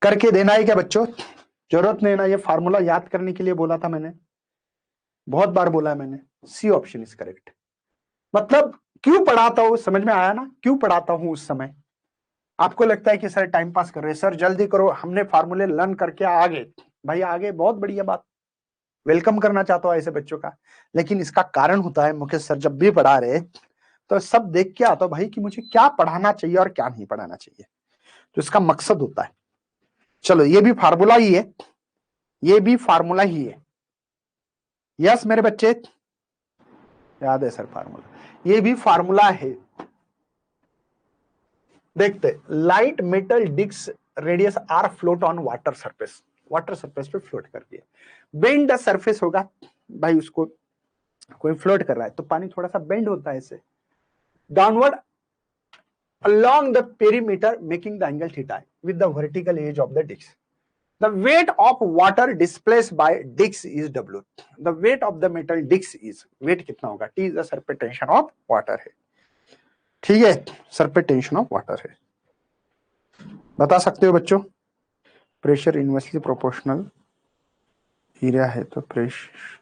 करके देना है क्या बच्चों? जरूरत नहीं ना, ये फार्मूला याद करने के लिए बोला था मैंने, बहुत बार बोला है मैंने। C option is correct. मतलब क्यों पढ़ाता हूं, समझ में आया ना, क्यों पढ़ाता हूं उस समय? आपको लगता है कि सर टाइम पास कर रहे हैं, सर जल्दी करो, हमने फार्मूले लर्न करके आगे। भाई आगे बहुत बढ़िया बात, वेलकम करना चाहता हूं ऐसे बच्चों का। लेकिन इसका कारण होता है, मुकेश सर जब भी पढ़ा रहे तो सब देख के आता भाई कि मुझे क्या पढ़ाना चाहिए और क्या नहीं पढ़ाना चाहिए, तो इसका मकसद होता है। चलो ये भी फार्मूला ही है, ये भी फार्मूला ही है। यस मेरे बच्चे, याद है सर फार्मूला, ये भी फार्मूला है। देखते, light metal disc radius R float on water surface, water surface पे फ्लोट कर दिया। बेंड द सरफेस होगा, भाई उसको कोई फ्लोट कर रहा है तो पानी थोड़ा सा बेंड होता है ऐसे downward along the perimeter making the angle theta with the vertical edge of the disc. The weight of water displaced by disc is W. The weight of the metal disc is, weight कितना होगा? T is the surface tension of water है, ठीक है, surface tension of water है। बता सकते हो बच्चों? प्रेशर इनवर्सली प्रोपोर्शनल एरिया है तो प्रेशर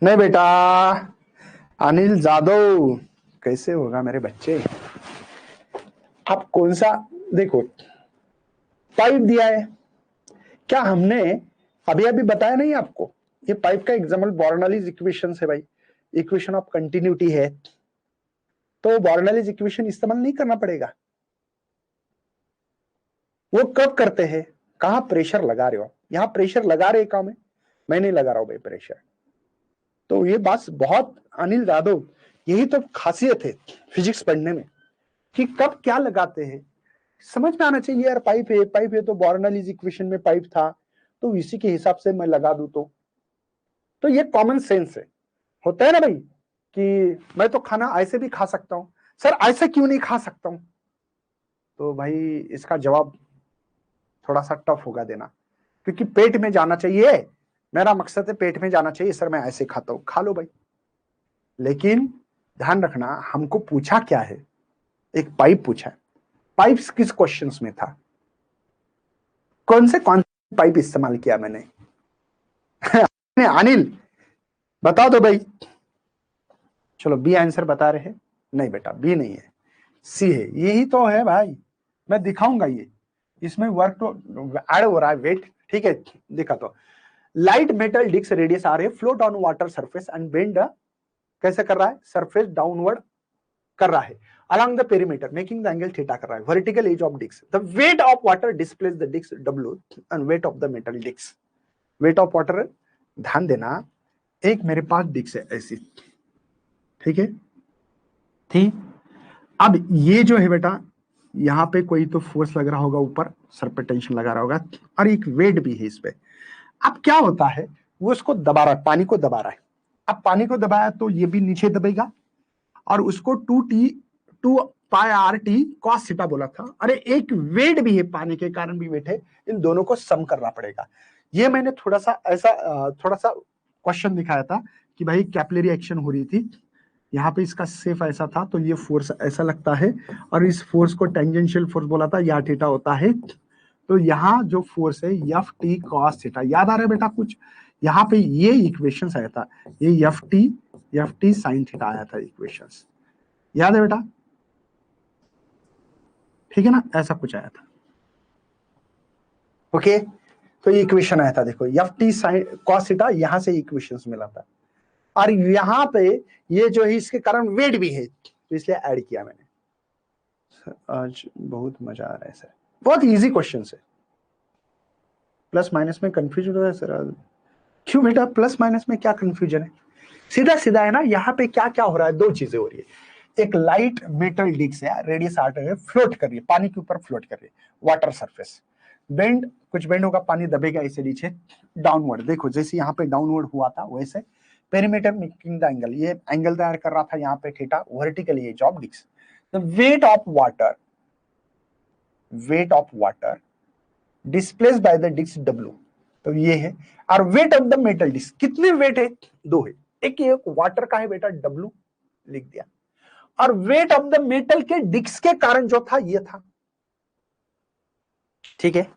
नहीं बेटा, अनिल जादव कैसे होगा मेरे बच्चे? आप कौन सा, देखो पाइप दिया है, क्या हमने अभी अभी बताया नहीं आपको? ये पाइप का एग्जाम्पल बॉर्नलीज इक्वेशन है भाई, इक्वेशन ऑफ कंटिन्यूटी है, तो बॉर्नलीज इक्वेशन इस्तेमाल नहीं करना पड़ेगा। वो कब करते हैं? कहां प्रेशर लगा रहे हो, यहां प्रेशर लगा रहे काम है, मैं नहीं लगा रहा हूं भाई प्रेशर। तो ये बात बहुत, अनिल यादव यही तो खासियत है फिजिक्स पढ़ने में कि कब क्या लगाते हैं समझ में आना चाहिए। यार पाइप है तो बॉर्नलीज इक्वेशन में पाइप था तो इसी के हिसाब से मैं लगा दूं, तो ये कॉमन सेंस है। होता है ना भाई कि मैं तो खाना ऐसे भी खा सकता हूं, सर ऐसे क्यों नहीं खा सकता हूं? तो भाई इसका जवाब थोड़ा सा टफ होगा देना, क्योंकि पेट में जाना चाहिए, मेरा मकसद है पेट में जाना चाहिए। सर मैं ऐसे खाता हूं, खा लो भाई, लेकिन ध्यान रखना हमको पूछा क्या है, एक पाइप पूछा है। पाइप किस क्वेश्चंस में था, कौन से पाइप इस्तेमाल किया मैंने? अनिल बता दो भाई। चलो बी आंसर बता रहे हैं, नहीं बेटा बी नहीं है, सी है, यही तो है भाई, मैं दिखाऊंगा ये, इसमें वर्क तो ऐड हो रहा है वेट, ठीक है दिखा। तो लाइट मेटल डिस्क रेडियस आ रहे float on water surface and bend, कैसे कर रहा है? सरफेस डाउनवर्ड कर रहा है along the perimeter making the angle theta कर रहा है, vertical edge of disc, the weight of water displaces the disc W and weight of the metal disc, weight of water, ध्यान देना एक मेरे पास डिस्क है ऐसी, ठीक है, ठीक। अब ये जो है बेटा, यहाँ पे कोई तो फोर्स लग रहा होगा, ऊपर सर पे टेंशन लगा रहा होगा, और एक वेट भी है इस पे। अब क्या होता है, वो उसको दबा रहा है, पानी को दबा रहा है। अब पानी को दबाया तो ये भी नीचे दबेगा, और उसको 2 पाई cos थीटा बोला था। अरे एक वेट भी है, पानी के कारण भी वेट है, इन दोनों को सम करना पड़ेगा। ये मैंने थोड़ा सा ऐसा थोड़ा सा क्वेश्चन दिखाया था कि भाई कैपिलरी एक्शन हो रही थी, यहाँ पे इसका सेफ ऐसा था तो ये फोर्स ऐसा लगता है, और इस फोर्स को टेंजेंशियल फोर्स बोला था, या थीटा होता है। तो यहाँ जो फोर्स है एफ टी कॉस थीटा, याद आ रहा है बेटा कुछ? यहाँ पे ये इक्वेशंस आया था, ये एफ टी साइन थीटा आया था इक्वेशंस, याद है बेटा? ठीक है ना, ऐसा कुछ आया था। ओके, तो ये इक्वेशन आया था, देखो F T sine cos theta, यहां से इक्वेशंस मिला था, और यहाँ पे ये जो है इसके कारण वेट भी है, तो इसलिए ऐड किया मैंने। आज बहुत मजा आ रहा है सर, बहुत इजी क्वेश्चन है। प्लस माइनस में कंफ्यूजन हो रहा है सर? क्यों बेटा प्लस माइनस में क्या कंफ्यूजन है? सीधा सीधा है ना, यहाँ पे क्या क्या हो रहा है, दो चीजें हो रही है। एक लाइट मेटल डिस्क है, रेडियस आर्ट है, फ्लोट कर रही है, पानी के ऊपर फ्लोट कर रही है, वाटर सरफेस। बेंड, कुछ बेंड होगा, पानी दबेगा इसे नीचे, डाउनवर्ड, देखो जैसे यहाँ पे डाउनवर्ड हुआ था वैसे पेरीमीटर मेकिंग द एंगल, ये एंगल तैयार कर रहा था यहाँ पे theta, vertical edge of disc. The weight of water displaced by the disc W, तो ये है। और weight of the metal disc, कितने वेट है? दो है, एक वाटर का है बेटा W लिख दिया, और वेट ऑफ द मेटल के डिस्क के कारण जो था ये था, ठीक है।